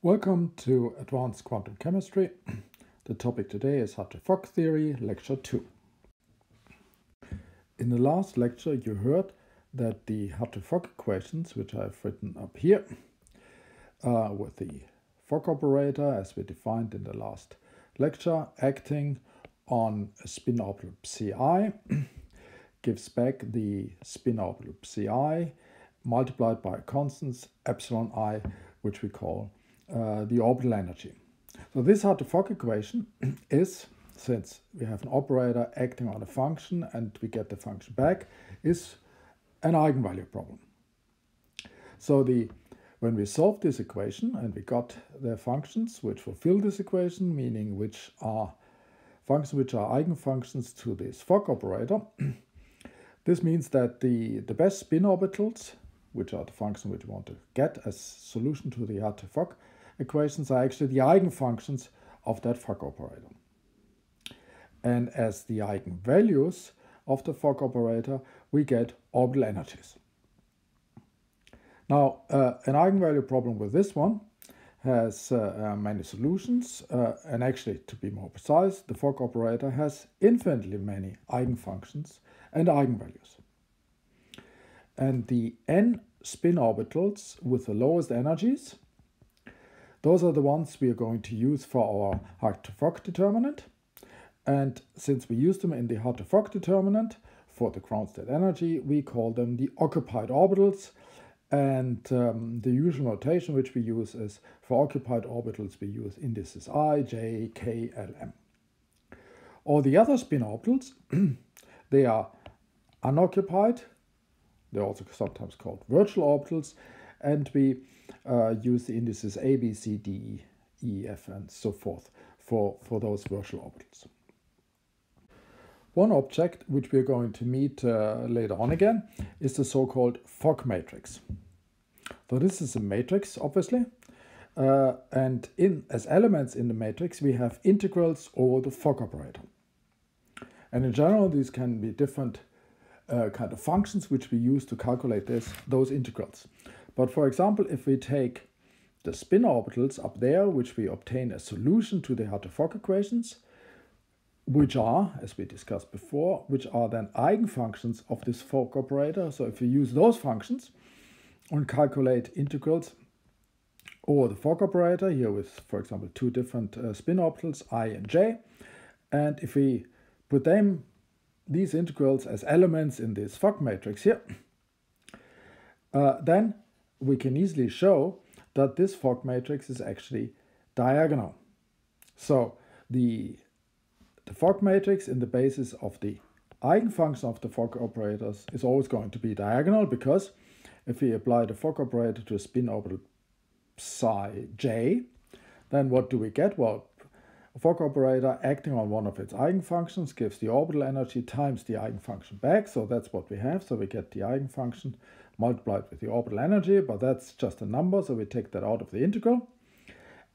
Welcome to Advanced Quantum Chemistry. The topic today is Hartree-Fock theory, lecture 2. In the last lecture you heard that the Hartree-Fock equations, which I've written up here, with the Fock operator as we defined in the last lecture, acting on a spin orbital psi, gives back the spin orbital psi multiplied by a constant epsilon I, which we call the orbital energy. So this Hartree-Fock equation is, since we have an operator acting on a function and we get the function back, is an eigenvalue problem. So when we solved this equation and we got the functions which fulfill this equation, meaning which are functions which are eigenfunctions to this Fock operator, this means that the best spin orbitals, which are the function which we want to get as solution to the Hartree-Fock equations, are actually the eigenfunctions of that Fock operator. And as the eigenvalues of the Fock operator, we get orbital energies. Now, an eigenvalue problem with this one has many solutions, and actually, to be more precise, the Fock operator has infinitely many eigenfunctions and eigenvalues. And the n spin orbitals with the lowest energies, those are the ones we are going to use for our Hartree-Fock determinant. And since we use them in the Hartree-Fock determinant for the ground state energy, we call them the occupied orbitals. And the usual notation which we use is, for occupied orbitals, we use indices I, J, K, L, M. All the other spin orbitals, they are unoccupied. They're also sometimes called virtual orbitals. And we use the indices A, B, C, D, E, F, and so forth for those virtual orbitals. One object which we're going to meet later on again is the so-called Fock matrix. So this is a matrix, obviously, and as elements in the matrix we have integrals over the Fock operator. And in general these can be different kind of functions which we use to calculate those integrals. But for example, if we take the spin orbitals up there, which we obtain a solution to the Hartree-Fock equations, which are, as we discussed before, which are then eigenfunctions of this Fock operator. So if we use those functions and calculate integrals over the Fock operator, here with, for example, two different spin orbitals, I and J, and if we put these integrals as elements in this Fock matrix here, then we can easily show that this Fock matrix is actually diagonal. So the Fock matrix in the basis of the eigenfunction of the Fock operators is always going to be diagonal, because if we apply the Fock operator to a spin orbital psi j, then what do we get? Well, a Fock operator acting on one of its eigenfunctions gives the orbital energy times the eigenfunction back, so that's what we have. So we get the eigenfunction multiplied with the orbital energy, but that's just a number, so we take that out of the integral.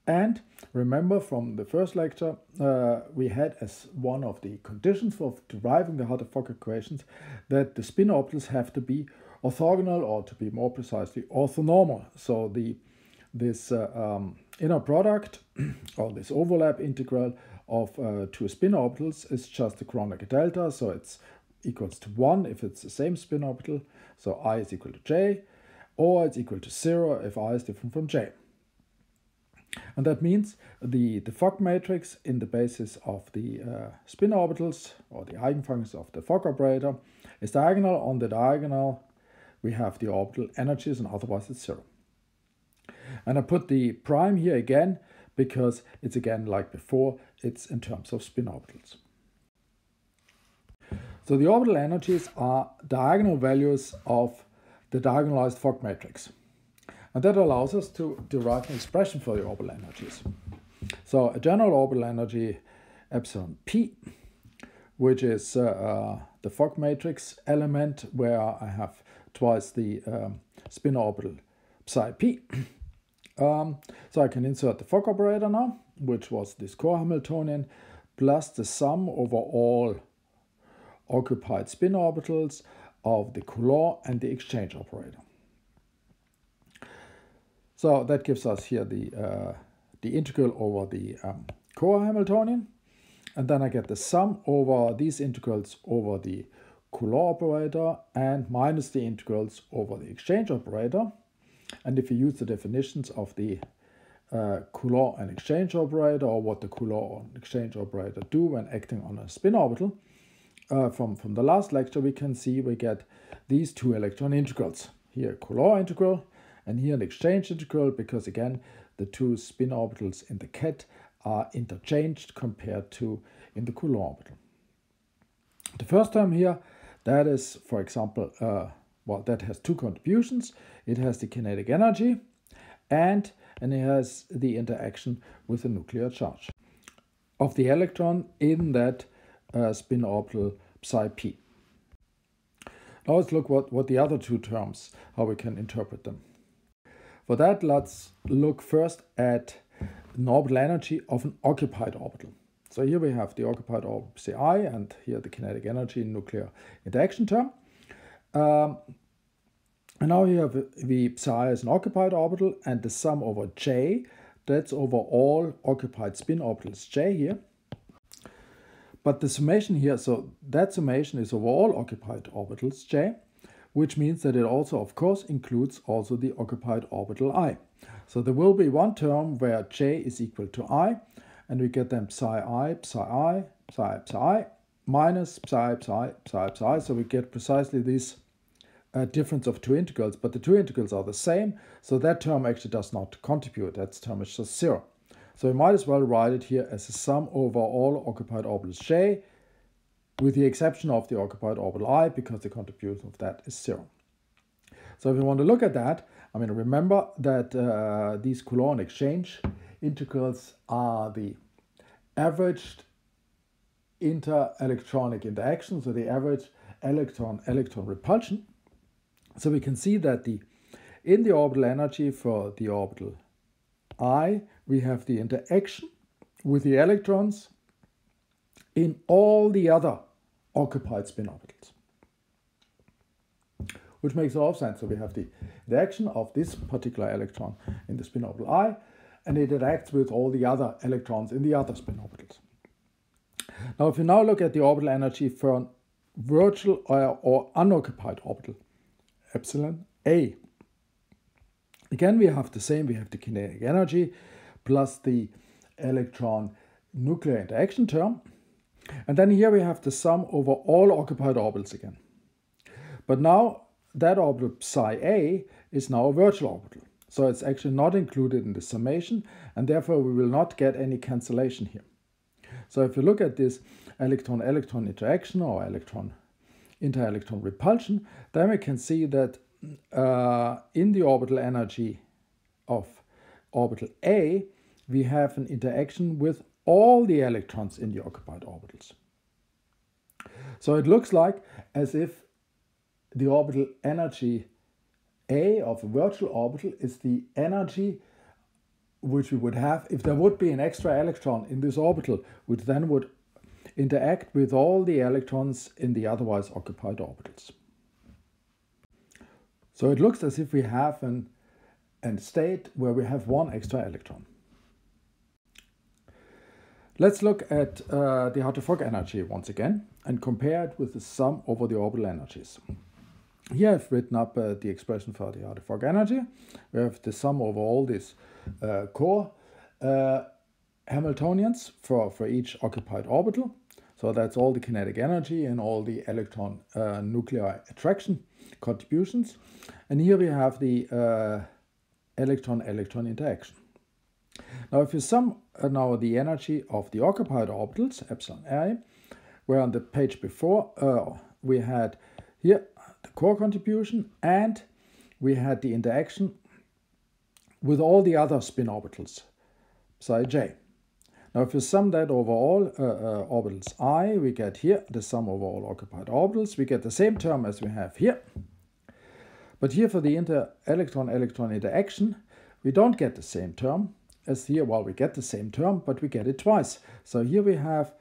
And remember from the first lecture, we had as one of the conditions for deriving the Hartree-Fock equations that the spin orbitals have to be orthogonal, or to be more precisely orthonormal. So this inner product or this overlap integral of two spin orbitals is just a Kronecker delta, so it's equals to 1 if it's the same spin orbital, so I is equal to J, or it's equal to 0 if I is different from J. And that means the Fock matrix in the basis of the spin orbitals, or the eigenfunctions of the Fock operator, is diagonal. On the diagonal we have the orbital energies, and otherwise it's 0. And I put the prime here again because it's again like before, it's in terms of spin orbitals. So the orbital energies are diagonal values of the diagonalized Fock matrix. And that allows us to derive an expression for the orbital energies. So a general orbital energy epsilon p, which is the Fock matrix element where I have twice the spin orbital psi p. So I can insert the Fock operator now, which was this core Hamiltonian, plus the sum over all occupied spin orbitals of the Coulomb and the exchange operator. So that gives us here the integral over the core Hamiltonian. And then I get the sum over these integrals over the Coulomb operator and minus the integrals over the exchange operator. And if you use the definitions of the Coulomb and exchange operator, or what the Coulomb and exchange operator do when acting on a spin orbital, from the last lecture, we can see we get these two electron integrals. Here Coulomb integral and here an exchange integral, because again the two spin orbitals in the ket are interchanged compared to in the Coulomb orbital. The first term here, that is, for example, well, that has two contributions. It has the kinetic energy and it has the interaction with the nuclear charge of the electron in that spin orbital psi p. Now let's look what the other two terms, how we can interpret them. For that, let's look first at an orbital energy of an occupied orbital. So here we have the occupied orbital psi and here the kinetic energy nuclear interaction term. And now here the psi is an occupied orbital, and the sum over j, that's over all occupied spin orbitals j here. But the summation here, so that summation is over all occupied orbitals j, which means that it also, of course, includes also the occupied orbital I. So there will be one term where j is equal to I, and we get then psi, minus psi. So we get precisely this difference of two integrals, but the two integrals are the same, so that term actually does not contribute. That term is just 0. So we might as well write it here as a sum over all occupied orbitals j, with the exception of the occupied orbital I, because the contribution of that is 0. So if you want to look at that, I mean, remember that these Coulomb exchange integrals are the averaged inter-electronic interaction, so the average electron-electron repulsion. So we can see that in the orbital energy for the orbital I, we have the interaction with the electrons in all the other occupied spin orbitals, which makes a lot of sense. So we have the interaction of this particular electron in the spin orbital I, and it interacts with all the other electrons in the other spin orbitals. Now, if you now look at the orbital energy for a virtual or unoccupied orbital, epsilon A, again we have the same. We have the kinetic energy plus the electron nuclear interaction term. And then here we have the sum over all occupied orbitals again. But now that orbital psi A is now a virtual orbital. So it's actually not included in the summation, and therefore we will not get any cancellation here. So if you look at this electron-electron interaction or inter-electron repulsion, then we can see that in the orbital energy of orbital A, we have an interaction with all the electrons in the occupied orbitals. So it looks like as if the orbital energy A of a virtual orbital is the energy which we would have if there would be an extra electron in this orbital, which then would interact with all the electrons in the otherwise occupied orbitals. So it looks as if we have a state where we have one extra electron. Let's look at the Hartree-Fock energy once again and compare it with the sum over the orbital energies. Here I've written up the expression for the Hartree-Fock energy. We have the sum over all these core Hamiltonians for each occupied orbital. So that's all the kinetic energy and all the electron nuclear attraction contributions. And here we have the electron-electron interaction. Now if you sum now the energy of the occupied orbitals, epsilon A, where on the page before we had here the core contribution and we had the interaction with all the other spin orbitals, psi j. Now if you sum that over all orbitals I, we get here the sum over all occupied orbitals. We get the same term as we have here. But here for the inter-electron-electron interaction, we don't get the same term as here. Well, we get the same term, but we get it twice. So here we have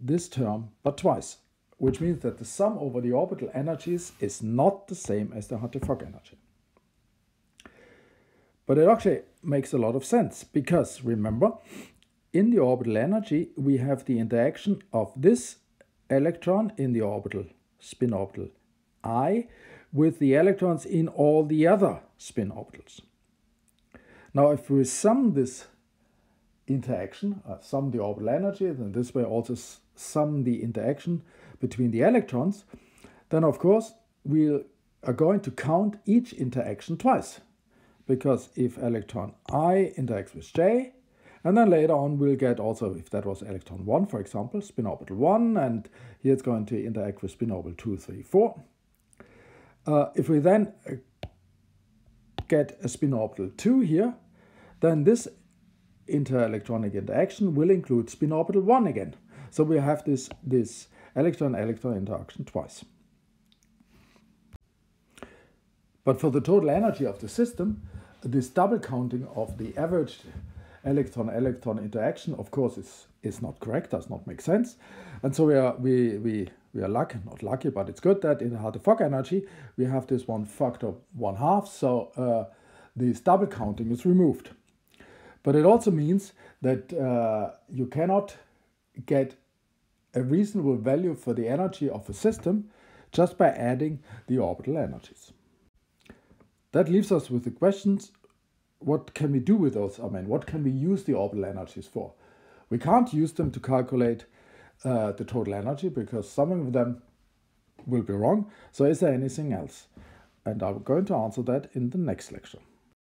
this term, but twice, which means that the sum over the orbital energies is not the same as the Hartree-Fock energy. But it actually makes a lot of sense because, remember, in the orbital energy, we have the interaction of this electron in the orbital, spin orbital I, with the electrons in all the other spin orbitals. Now, if we sum this interaction, sum the orbital energy, then this way also sum the interaction between the electrons, then of course we are going to count each interaction twice. Because if electron I interacts with J, and then later on we'll get also, if that was electron 1, for example, spin orbital 1, and here it's going to interact with spin orbital 2, 3, 4. If we then get a spin orbital 2 here, then this interelectronic interaction will include spin orbital 1 again. So we have this electron-electron interaction twice. But for the total energy of the system, this double counting of the average electron-electron interaction, of course, is not correct, does not make sense. And so we are lucky, not lucky, but it's good that in the Hartree-Fock energy, we have this one factor 1/2, so this double counting is removed. But it also means that you cannot get a reasonable value for the energy of a system just by adding the orbital energies. That leaves us with the questions, what can we do with those? I mean, what can we use the orbital energies for? We can't use them to calculate the total energy because some of them will be wrong. So is there anything else? And I'm going to answer that in the next lecture.